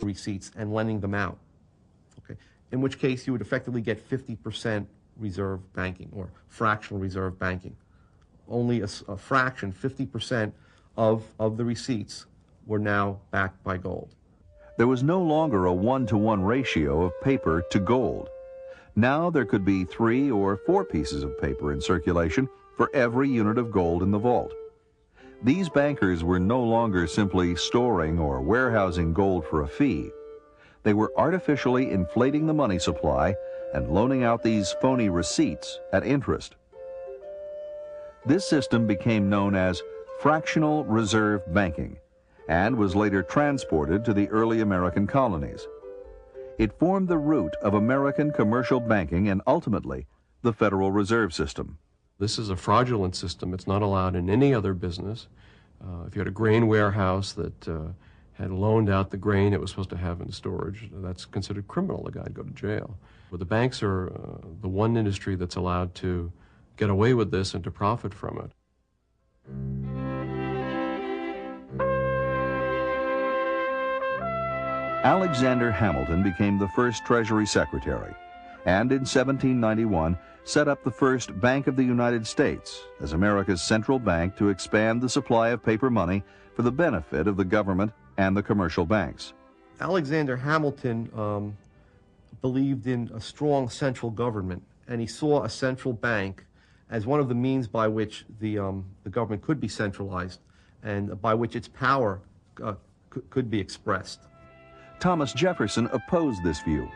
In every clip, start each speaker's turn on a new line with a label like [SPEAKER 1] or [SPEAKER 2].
[SPEAKER 1] receipts and lending them out, okay? In which case you would effectively get 50% reserve banking or fractional reserve banking. Only a fraction, 50% of the receipts were now backed by gold.
[SPEAKER 2] There was no longer a 1-to-1 ratio of paper to gold. Now there could be 3 or 4 pieces of paper in circulation for every unit of gold in the vault. These bankers were no longer simply storing or warehousing gold for a fee. They were artificially inflating the money supply and loaning out these phony receipts at interest. This system became known as fractional reserve banking and was later transported to the early American colonies. It formed the root of American commercial banking and ultimately the Federal Reserve System.
[SPEAKER 3] This is a fraudulent system. It's not allowed in any other business. If you had a grain warehouse that had loaned out the grain it was supposed to have in storage, that's considered criminal. The guy'd go to jail. But the banks are the one industry that's allowed to get away with this and to profit from it.
[SPEAKER 2] Alexander Hamilton became the first Treasury Secretary and in 1791 set up the first Bank of the United States as America's central bank to expand the supply of paper money for the benefit of the government and the commercial banks.
[SPEAKER 1] Alexander Hamilton believed in a strong central government, and he saw a central bank as one of the means by which the government could be centralized and by which its power could be expressed.
[SPEAKER 2] Thomas Jefferson opposed this view.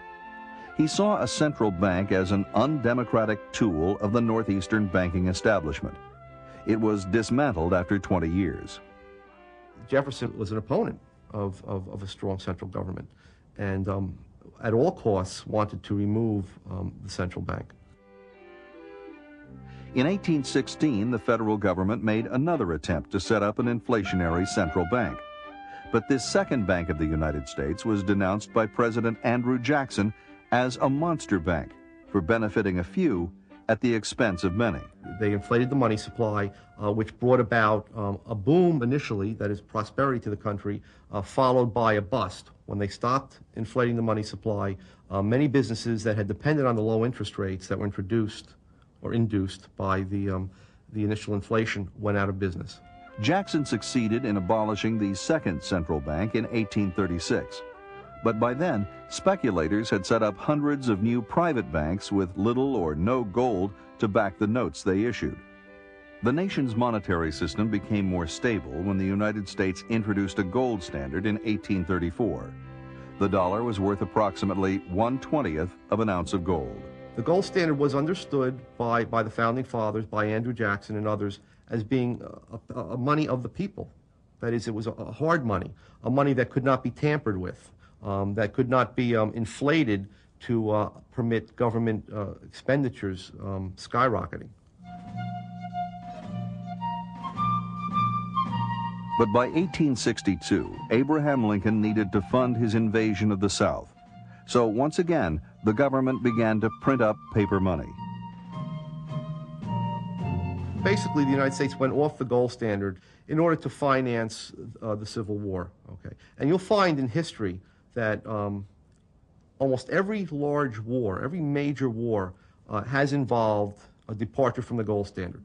[SPEAKER 2] He saw a central bank as an undemocratic tool of the northeastern banking establishment. It was dismantled after 20 years.
[SPEAKER 1] Jefferson was an opponent of a strong central government and at all costs wanted to remove the central bank.
[SPEAKER 2] In 1816, the federal government made another attempt to set up an inflationary central bank. But this second Bank of the United States was denounced by President Andrew Jackson as a monster bank for benefiting a few at the expense of many.
[SPEAKER 1] They inflated the money supply, which brought about a boom initially, that is prosperity to the country, followed by a bust. When they stopped inflating the money supply, many businesses that had depended on the low interest rates that were introduced or induced by the initial inflation went out of business.
[SPEAKER 2] Jackson succeeded in abolishing the second central bank in 1836. But by then, speculators had set up hundreds of new private banks with little or no gold to back the notes they issued. The nation's monetary system became more stable when the United States introduced a gold standard in 1834. The dollar was worth approximately 1/20th of an ounce of gold.
[SPEAKER 1] The gold standard was understood by the Founding Fathers, by Andrew Jackson and others, as being a money of the people. That is, it was a hard money, a money that could not be tampered with, that could not be inflated to permit government expenditures skyrocketing.
[SPEAKER 2] But by 1862, Abraham Lincoln needed to fund his invasion of the South. So once again, the government began to print up paper money.
[SPEAKER 1] Basically, the United States went off the gold standard in order to finance the Civil War. Okay, and you'll find in history that almost every large war, every major war, has involved a departure from the gold standard,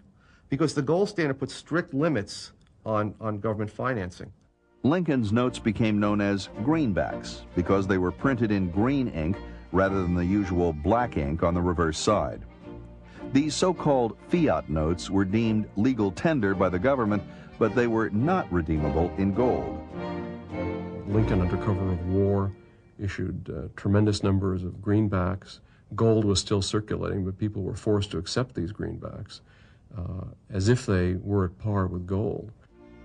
[SPEAKER 1] because the gold standard puts strict limits on government financing.
[SPEAKER 2] Lincoln's notes became known as greenbacks because they were printed in green ink rather than the usual black ink on the reverse side. These so-called fiat notes were deemed legal tender by the government, but they were not redeemable in gold.
[SPEAKER 3] Lincoln, under cover of war, issued tremendous numbers of greenbacks. Gold was still circulating, but people were forced to accept these greenbacks as if they were at par with gold.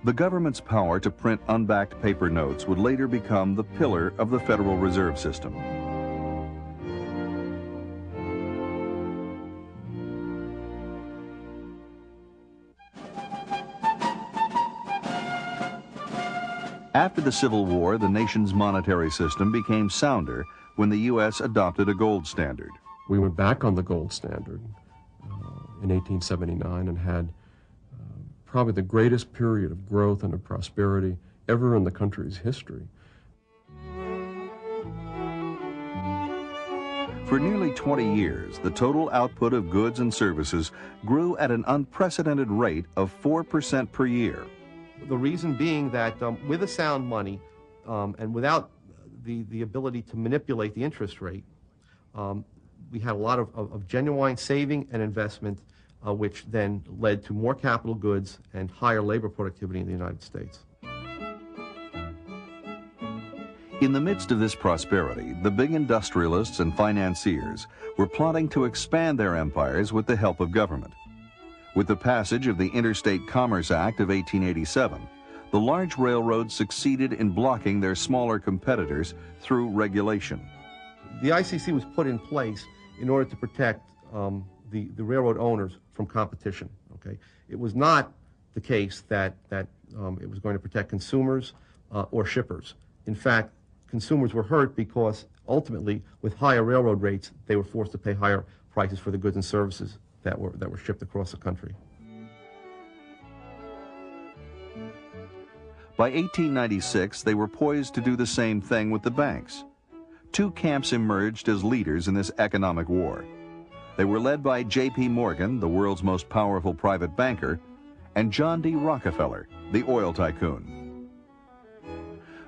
[SPEAKER 2] The government's power to print unbacked paper notes would later become the pillar of the Federal Reserve System. After the Civil War, the nation's monetary system became sounder when the U.S. adopted a gold standard.
[SPEAKER 3] We went back on the gold standard in 1879 and had probably the greatest period of growth and of prosperity ever in the country's history.
[SPEAKER 2] For nearly 20 years, the total output of goods and services grew at an unprecedented rate of 4% per year.
[SPEAKER 1] The reason being that with a sound money and without the ability to manipulate the interest rate, we had a lot of genuine saving and investment, which then led to more capital goods and higher labor productivity in the United States.
[SPEAKER 2] In the midst of this prosperity, the big industrialists and financiers were plotting to expand their empires with the help of government. With the passage of the Interstate Commerce Act of 1887, the large railroads succeeded in blocking their smaller competitors through regulation.
[SPEAKER 1] The ICC was put in place in order to protect the railroad owners from competition. Okay, it was not the case that it was going to protect consumers or shippers. In fact, consumers were hurt because ultimately, with higher railroad rates, they were forced to pay higher prices for the goods and services that were shipped across the country.
[SPEAKER 2] By 1896, they were poised to do the same thing with the banks. Two camps emerged as leaders in this economic war. They were led by J.P. Morgan, the world's most powerful private banker, and John D. Rockefeller, the oil tycoon.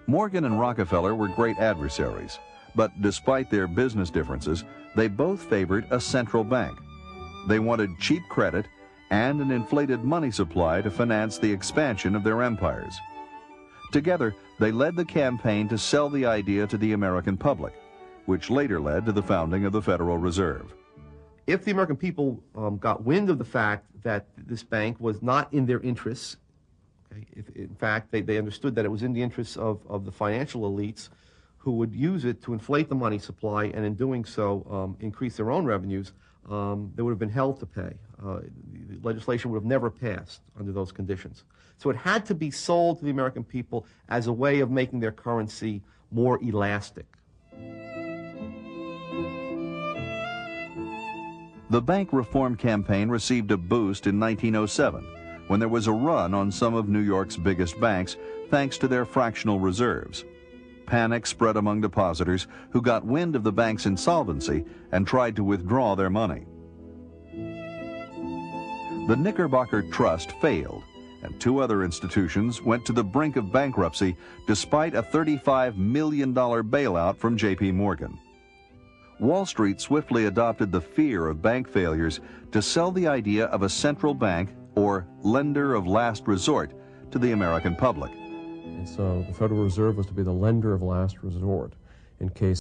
[SPEAKER 2] Morgan and Rockefeller were great adversaries, but despite their business differences, they both favored a central bank. They wanted cheap credit and an inflated money supply to finance the expansion of their empires. Together, they led the campaign to sell the idea to the American public, which later led to the founding of the Federal Reserve.
[SPEAKER 1] If the American people got wind of the fact that this bank was not in their interests, okay, if in fact they understood that it was in the interests of the financial elites who would use it to inflate the money supply and in doing so increase their own revenues, they would have been held to pay. The legislation would have never passed under those conditions. So it had to be sold to the American people as a way of making their currency more elastic.
[SPEAKER 2] The bank reform campaign received a boost in 1907 when there was a run on some of New York's biggest banks thanks to their fractional reserves. Panic spread among depositors who got wind of the bank's insolvency and tried to withdraw their money. The Knickerbocker Trust failed, and two other institutions went to the brink of bankruptcy despite a $35 million bailout from J.P. Morgan. Wall Street swiftly adopted the fear of bank failures to sell the idea of a central bank, or lender of last resort, to the American public.
[SPEAKER 3] And so the Federal Reserve was to be the lender of last resort in case